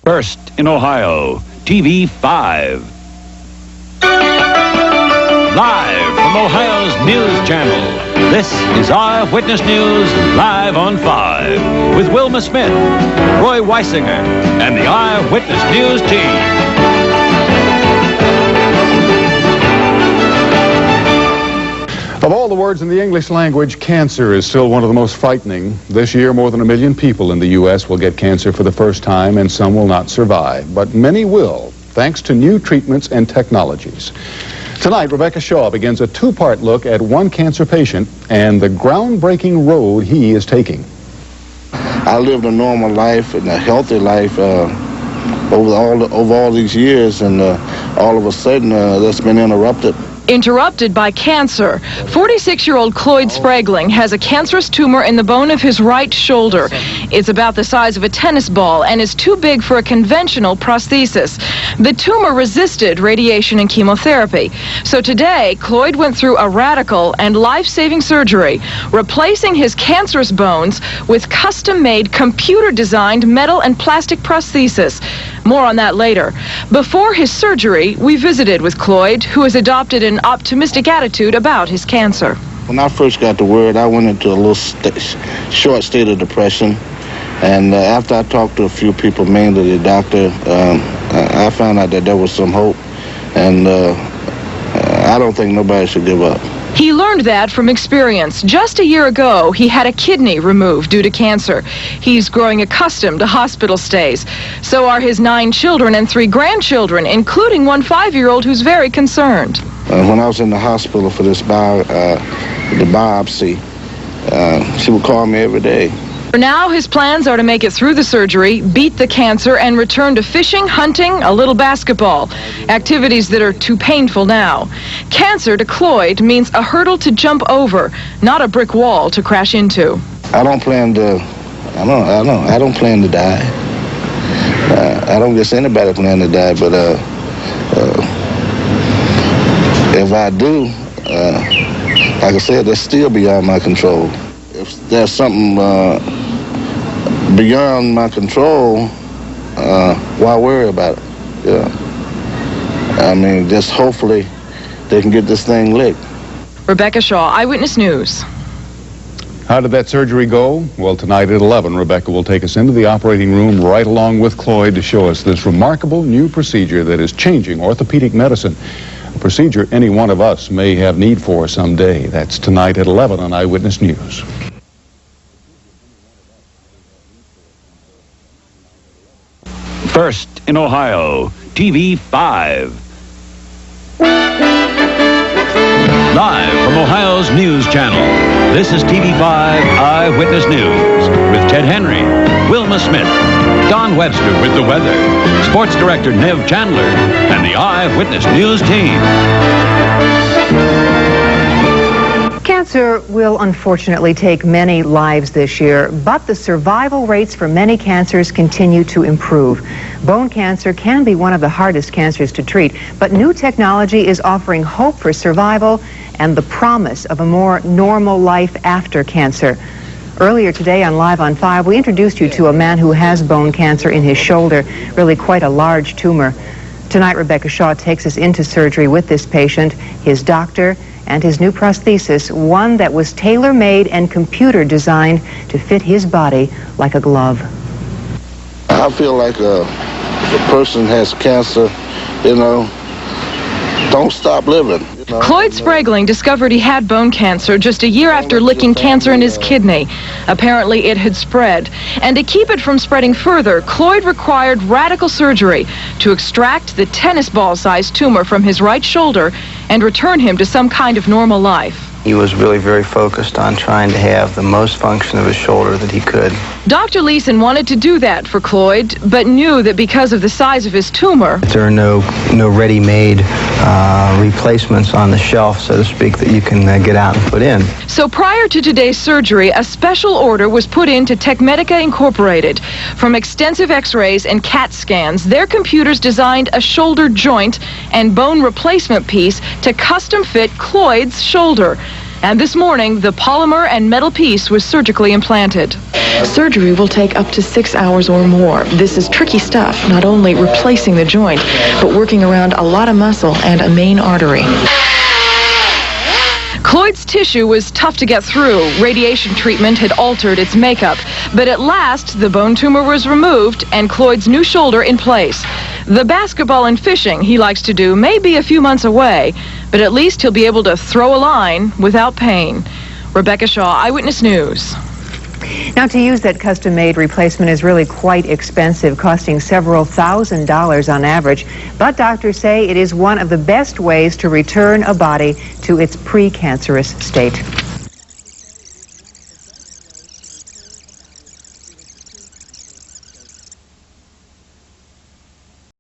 First in Ohio, TV5. Live from Ohio's news channel, this is Eyewitness News live on 5 with Wilma Smith, Roy Weisinger, and the Eyewitness News team. Of all the words in the English language, cancer is still one of the most frightening. This year, more than 1 million people in the U.S. will get cancer for the first time, and some will not survive. But many will, thanks to new treatments and technologies. Tonight, Rebecca Shaw begins a two-part look at one cancer patient and the groundbreaking road he is taking. I lived a normal life and a healthy life over all these years, and all of a sudden that's been interrupted. Interrupted by cancer. 46-year-old Cloyd Spragling has a cancerous tumor in the bone of his right shoulder. It's about the size of a tennis ball and is too big for a conventional prosthesis. The tumor resisted radiation and chemotherapy. So today, Cloyd went through a radical and life-saving surgery, replacing his cancerous bones with custom-made, computer-designed metal and plastic prosthesis. More on that later. Before his surgery, we visited with Cloyd, who has adopted an optimistic attitude about his cancer. When I first got the word, I went into a little short state of depression. And after I talked to a few people, mainly the doctor, I found out that there was some hope. And I don't think nobody should give up. He learned that from experience. Just a year ago, he had a kidney removed due to cancer. He's growing accustomed to hospital stays. So are his 9 children and 3 grandchildren, including one 5-year-old who's very concerned. When I was in the hospital for this the biopsy, she would call me every day. For now, his plans are to make it through the surgery, beat the cancer, and return to fishing, hunting, a little basketball. Activities that are too painful now. Cancer to Cloyd means a hurdle to jump over, not a brick wall to crash into. I don't plan to die. I don't guess anybody plan to die, but if I do, like I said, that's still beyond my control. If there's something beyond my control, why worry about it? Yeah. I mean, just hopefully they can get this thing licked. Rebecca Shaw, Eyewitness News. How did that surgery go? Well, tonight at 11, Rebecca will take us into the operating room right along with Cloyd to show us this remarkable new procedure that is changing orthopedic medicine. A procedure any one of us may have need for someday. That's tonight at 11 on Eyewitness News. First in Ohio, TV5. Live from Ohio's news channel, this is TV5 Eyewitness News with Ted Henry, Wilma Smith, Don Webster with the weather, sports director Nev Chandler, and the Eyewitness News team. Cancer will unfortunately take many lives this year, but the survival rates for many cancers continue to improve. Bone cancer can be one of the hardest cancers to treat, but new technology is offering hope for survival and the promise of a more normal life after cancer. Earlier today on Live on 5, we introduced you to a man who has bone cancer in his shoulder, really quite a large tumor. Tonight, Rebecca Shaw takes us into surgery with this patient, his doctor, and his new prosthesis, one that was tailor-made and computer-designed to fit his body like a glove. I feel like if a person has cancer, don't stop living. Cloyd Spragling discovered he had bone cancer just a year after licking cancer in his kidney. Apparently it had spread. And to keep it from spreading further, Cloyd required radical surgery to extract the tennis ball-sized tumor from his right shoulder and return him to some kind of normal life. He was really very focused on trying to have the most function of his shoulder that he could. Dr. Leeson wanted to do that for Cloyd, but knew that because of the size of his tumor, there are no ready-made replacements on the shelf, so to speak, that you can get out and put in. So prior to today's surgery, a special order was put into Techmedica Incorporated. From extensive x-rays and CAT scans, their computers designed a shoulder joint and bone replacement piece to custom fit Cloyd's shoulder. And this morning, the polymer and metal piece was surgically implanted. Surgery will take up to 6 hours or more. This is tricky stuff, not only replacing the joint, but working around a lot of muscle and a main artery. Cloyd's tissue was tough to get through. Radiation treatment had altered its makeup. But at last, the bone tumor was removed and Cloyd's new shoulder in place. The basketball and fishing he likes to do may be a few months away, but at least he'll be able to throw a line without pain. Rebecca Shaw, Eyewitness News. Now, to use that custom-made replacement is really quite expensive, costing several $1,000s on average. But doctors say it is one of the best ways to return a body to its pre-cancerous state.